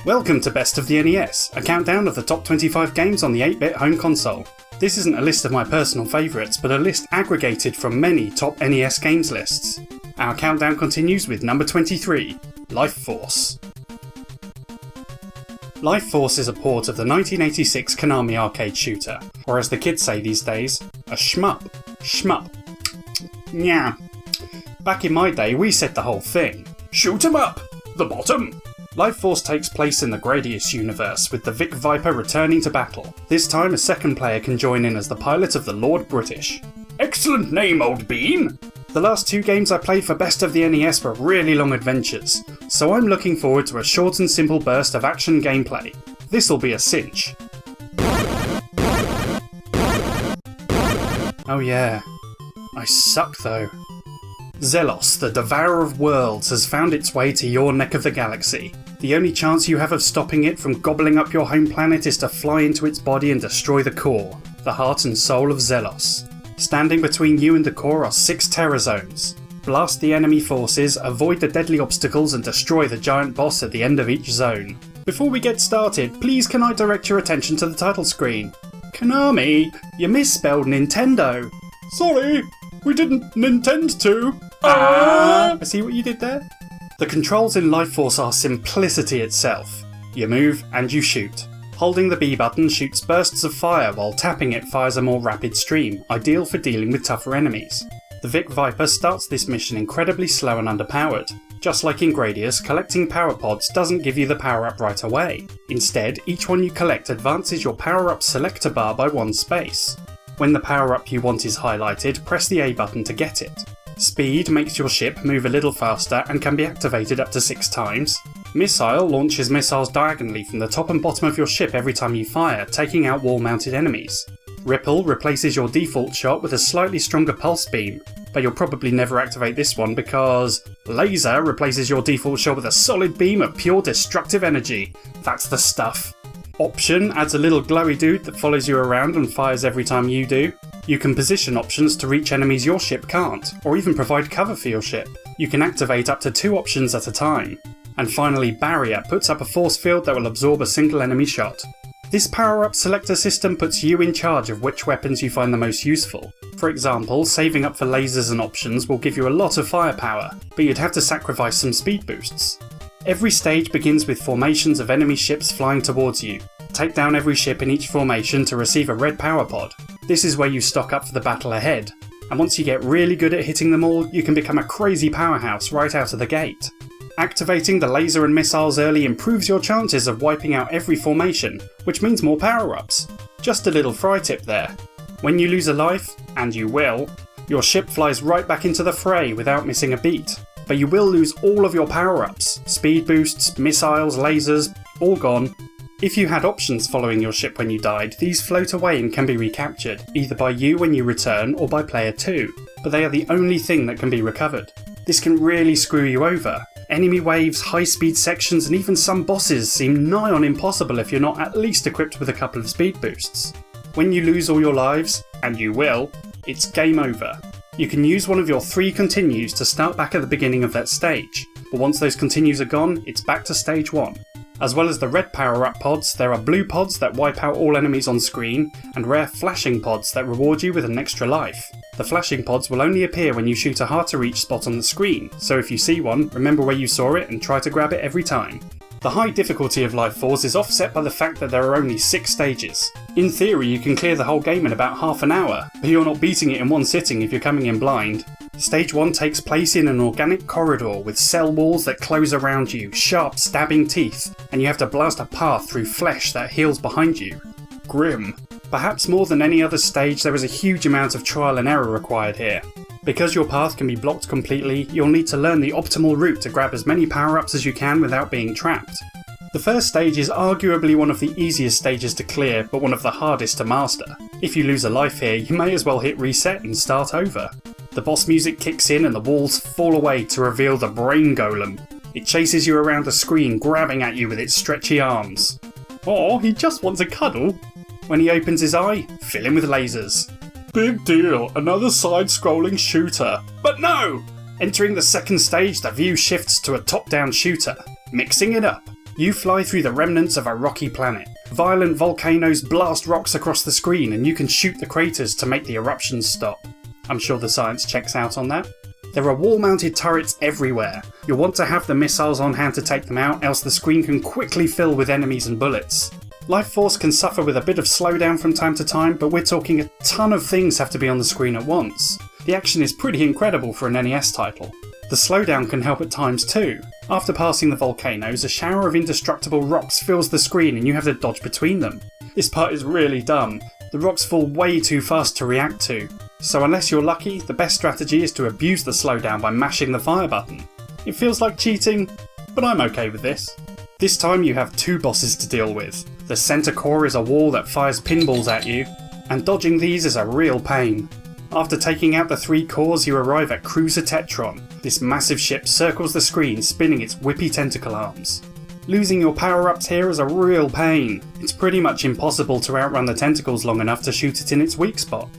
Welcome to Best of the NES, a countdown of the top 25 games on the 8-bit home console. This isn't a list of my personal favourites, but a list aggregated from many top NES games lists. Our countdown continues with number 23, Life Force. Life Force is a port of the 1986 Konami arcade shooter, or as the kids say these days, a shmup. Shmup. Nyah. Back in my day, we said the whole thing. Shoot 'em up! The bottom! Life Force takes place in the Gradius universe, with the Vic Viper returning to battle. This time a second player can join in as the pilot of the Lord British. Excellent name, old bean! The last two games I played for Best of the NES were really long adventures, so I'm looking forward to a short and simple burst of action gameplay. This'll be a cinch. Oh yeah, I suck though. Zelos, the Devourer of Worlds, has found its way to your neck of the galaxy. The only chance you have of stopping it from gobbling up your home planet is to fly into its body and destroy the core, the heart and soul of Zelos. Standing between you and the core are 6 terror zones. Blast the enemy forces, avoid the deadly obstacles and destroy the giant boss at the end of each zone. Before we get started, please can I direct your attention to the title screen? Konami, you misspelled Nintendo. Sorry, we didn't intend to. I see what you did there? The controls in Life Force are simplicity itself. You move and you shoot. Holding the B button shoots bursts of fire while tapping it fires a more rapid stream, ideal for dealing with tougher enemies. The Vic Viper starts this mission incredibly slow and underpowered. Just like in Gradius, collecting power pods doesn't give you the power up right away. Instead, each one you collect advances your power up selector bar by 1 space. When the power up you want is highlighted, press the A button to get it. Speed makes your ship move a little faster and can be activated up to 6 times. Missile launches missiles diagonally from the top and bottom of your ship every time you fire, taking out wall-mounted enemies. Ripple replaces your default shot with a slightly stronger pulse beam, but you'll probably never activate this one because Laser replaces your default shot with a solid beam of pure destructive energy. That's the stuff. Option adds a little glowy dude that follows you around and fires every time you do. You can position options to reach enemies your ship can't, or even provide cover for your ship. You can activate up to 2 options at a time. And finally, Barrier puts up a force field that will absorb a single enemy shot. This power-up selector system puts you in charge of which weapons you find the most useful. For example, saving up for lasers and options will give you a lot of firepower, but you'd have to sacrifice some speed boosts. Every stage begins with formations of enemy ships flying towards you. Take down every ship in each formation to receive a red power pod. This is where you stock up for the battle ahead, and once you get really good at hitting them all, you can become a crazy powerhouse right out of the gate. Activating the laser and missiles early improves your chances of wiping out every formation, which means more power-ups. Just a little fry tip there. When you lose a life, and you will, your ship flies right back into the fray without missing a beat. But you will lose all of your power-ups, speed boosts, missiles, lasers, all gone. If you had options following your ship when you died, these float away and can be recaptured, either by you when you return or by player 2, but they are the only thing that can be recovered. This can really screw you over. Enemy waves, high-speed sections and even some bosses seem nigh on impossible if you're not at least equipped with a couple of speed boosts. When you lose all your lives, and you will, it's game over. You can use one of your 3 continues to start back at the beginning of that stage, but once those continues are gone, it's back to stage 1. As well as the red power-up pods, there are blue pods that wipe out all enemies on screen, and rare flashing pods that reward you with an extra life. The flashing pods will only appear when you shoot a hard-to-reach spot on the screen, so if you see one, remember where you saw it and try to grab it every time. The high difficulty of Life Force is offset by the fact that there are only 6 stages. In theory, you can clear the whole game in about half an hour, but you're not beating it in one sitting if you're coming in blind. Stage 1 takes place in an organic corridor with cell walls that close around you, sharp stabbing teeth, and you have to blast a path through flesh that heals behind you. Grim. Perhaps more than any other stage, there is a huge amount of trial and error required here. Because your path can be blocked completely, you'll need to learn the optimal route to grab as many power-ups as you can without being trapped. The first stage is arguably one of the easiest stages to clear, but one of the hardest to master. If you lose a life here, you may as well hit reset and start over. The boss music kicks in and the walls fall away to reveal the Brain Golem. It chases you around the screen, grabbing at you with its stretchy arms. Oh, he just wants a cuddle. When he opens his eye, fill him with lasers. Big deal, another side-scrolling shooter. But no! Entering the second stage, the view shifts to a top-down shooter. Mixing it up. You fly through the remnants of a rocky planet. Violent volcanoes blast rocks across the screen and you can shoot the craters to make the eruptions stop. I'm sure the science checks out on that. There are wall-mounted turrets everywhere. You'll want to have the missiles on hand to take them out, else the screen can quickly fill with enemies and bullets. Life Force can suffer with a bit of slowdown from time to time, but we're talking a ton of things have to be on the screen at once. The action is pretty incredible for an NES title. The slowdown can help at times too. After passing the volcanoes, a shower of indestructible rocks fills the screen and you have to dodge between them. This part is really dumb. The rocks fall way too fast to react to. So unless you're lucky, the best strategy is to abuse the slowdown by mashing the fire button. It feels like cheating, but I'm okay with this. This time you have two bosses to deal with. The centre core is a wall that fires pinballs at you, and dodging these is a real pain. After taking out the three cores, you arrive at Cruiser Tetron. This massive ship circles the screen, spinning its whippy tentacle arms. Losing your power-ups here is a real pain. It's pretty much impossible to outrun the tentacles long enough to shoot it in its weak spot.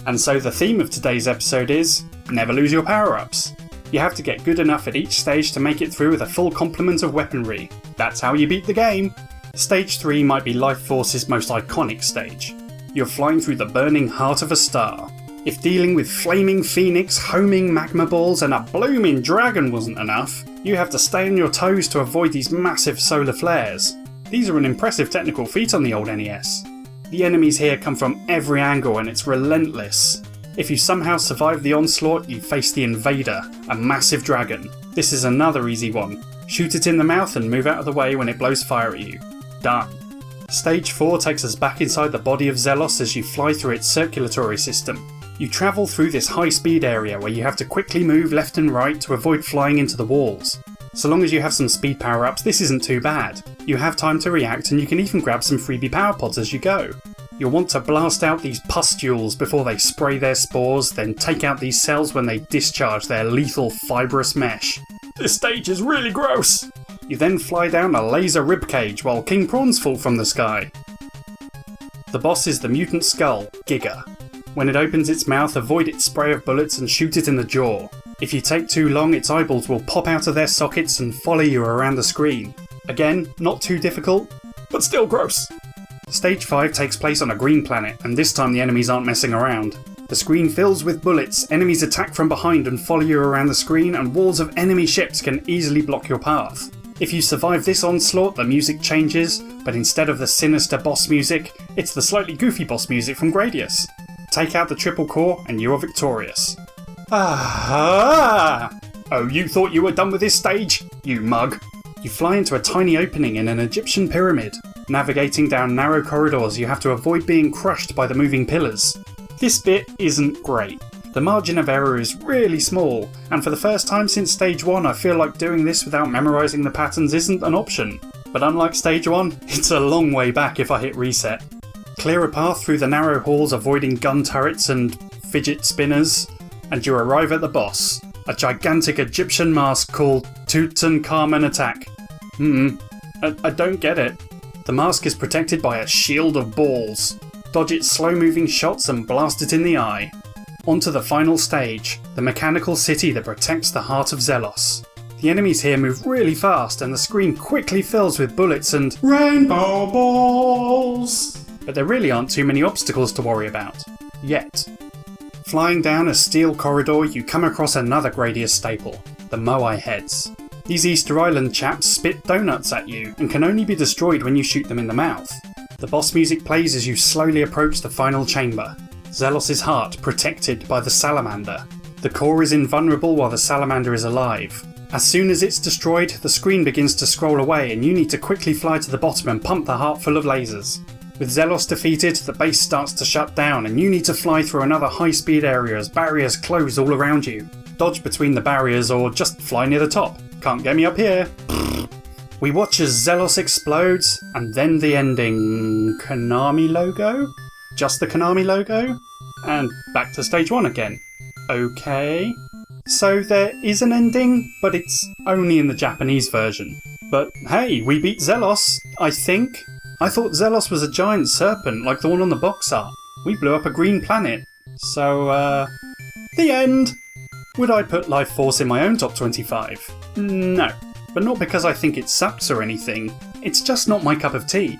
And so the theme of today's episode is, never lose your power-ups. You have to get good enough at each stage to make it through with a full complement of weaponry. That's how you beat the game. Stage 3 might be Life Force's most iconic stage. You're flying through the burning heart of a star. If dealing with flaming phoenix, homing magma balls and a blooming dragon wasn't enough, you have to stay on your toes to avoid these massive solar flares. These are an impressive technical feat on the old NES. The enemies here come from every angle and it's relentless. If you somehow survive the onslaught, you face the Invader, a massive dragon. This is another easy one. Shoot it in the mouth and move out of the way when it blows fire at you. Done. Stage 4 takes us back inside the body of Zelos as you fly through its circulatory system. You travel through this high-speed area where you have to quickly move left and right to avoid flying into the walls. So long as you have some speed power-ups, this isn't too bad. You have time to react and you can even grab some freebie power pods as you go. You'll want to blast out these pustules before they spray their spores, then take out these cells when they discharge their lethal fibrous mesh. This stage is really gross! You then fly down a laser ribcage while king prawns fall from the sky. The boss is the mutant skull, Giga. When it opens its mouth, avoid its spray of bullets and shoot it in the jaw. If you take too long, its eyeballs will pop out of their sockets and follow you around the screen. Again, not too difficult, but still gross. Stage 5 takes place on a green planet, and this time the enemies aren't messing around. The screen fills with bullets, enemies attack from behind and follow you around the screen, and walls of enemy ships can easily block your path. If you survive this onslaught, the music changes, but instead of the sinister boss music, it's the slightly goofy boss music from Gradius. Take out the triple core and you are victorious. Ah! Oh, you thought you were done with this stage? You mug. You fly into a tiny opening in an Egyptian pyramid. Navigating down narrow corridors, you have to avoid being crushed by the moving pillars. This bit isn't great. The margin of error is really small, and for the first time since stage 1 I feel like doing this without memorising the patterns isn't an option. But unlike stage 1, it's a long way back if I hit reset. Clear a path through the narrow halls avoiding gun turrets and fidget spinners, and you arrive at the boss, a gigantic Egyptian mask called Tutankhamun Attack. I don't get it. The mask is protected by a shield of balls. Dodge its slow-moving shots and blast it in the eye. Onto the final stage, the mechanical city that protects the heart of Zelos. The enemies here move really fast and the screen quickly fills with bullets and rainbow balls. But there really aren't too many obstacles to worry about. Yet. Flying down a steel corridor, you come across another Gradius staple, the Moai heads. These Easter Island chaps spit donuts at you and can only be destroyed when you shoot them in the mouth. The boss music plays as you slowly approach the final chamber. Zelos' heart protected by the salamander. The core is invulnerable while the salamander is alive. As soon as it's destroyed, the screen begins to scroll away and you need to quickly fly to the bottom and pump the heart full of lasers. With Zelos defeated, the base starts to shut down and you need to fly through another high-speed area as barriers close all around you. Dodge between the barriers or just fly near the top. Can't get me up here. We watch as Zelos explodes, and then the ending Konami logo? Just the Konami logo? And back to stage 1 again. Okay. So there is an ending, but it's only in the Japanese version. But hey, we beat Zelos, I think. I thought Zelos was a giant serpent like the one on the box art. We blew up a green planet. So, the end! Would I put Life Force in my own top 25? No. But not because I think it sucks or anything. it's just not my cup of tea.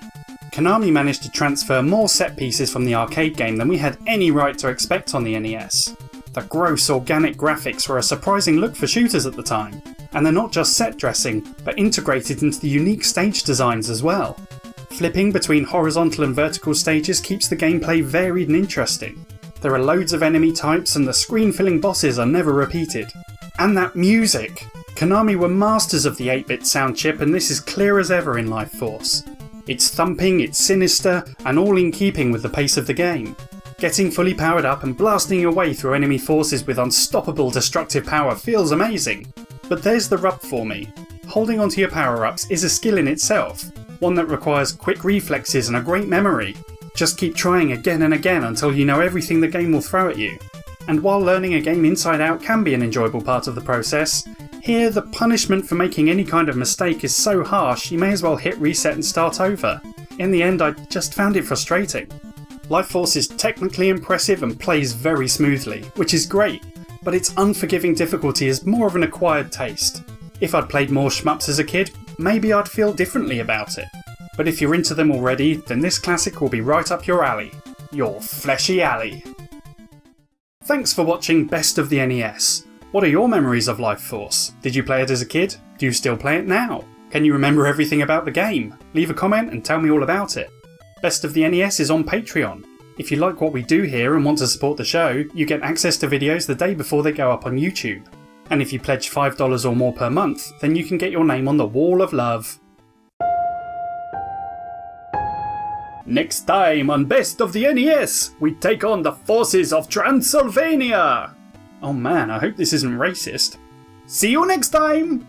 Konami managed to transfer more set pieces from the arcade game than we had any right to expect on the NES. The gross organic graphics were a surprising look for shooters at the time, and they're not just set dressing, but integrated into the unique stage designs as well. Flipping between horizontal and vertical stages keeps the gameplay varied and interesting. There are loads of enemy types and the screen-filling bosses are never repeated. And that music! Konami were masters of the 8-bit sound chip, and this is clear as ever in Life Force. It's thumping, it's sinister, and all in keeping with the pace of the game. Getting fully powered up and blasting your way through enemy forces with unstoppable destructive power feels amazing. But there's the rub for me. Holding onto your power-ups is a skill in itself, one that requires quick reflexes and a great memory. Just keep trying again and again until you know everything the game will throw at you. And while learning a game inside out can be an enjoyable part of the process, here the punishment for making any kind of mistake is so harsh you may as well hit reset and start over. In the end, I just found it frustrating. Life Force is technically impressive and plays very smoothly, which is great, but its unforgiving difficulty is more of an acquired taste. If I'd played more Shmups as a kid, maybe I'd feel differently about it. But if you're into them already, then this classic will be right up your alley. Your fleshy alley. Thanks for watching Best of the NES. What are your memories of Life Force? Did you play it as a kid? Do you still play it now? Can you remember everything about the game? Leave a comment and tell me all about it. Best of the NES is on Patreon. If you like what we do here and want to support the show, you get access to videos the day before they go up on YouTube. And if you pledge $5 or more per month, then you can get your name on the Wall of Love. Next time on Best of the NES, we take on the forces of Transylvania! Oh man, I hope this isn't racist. See you next time!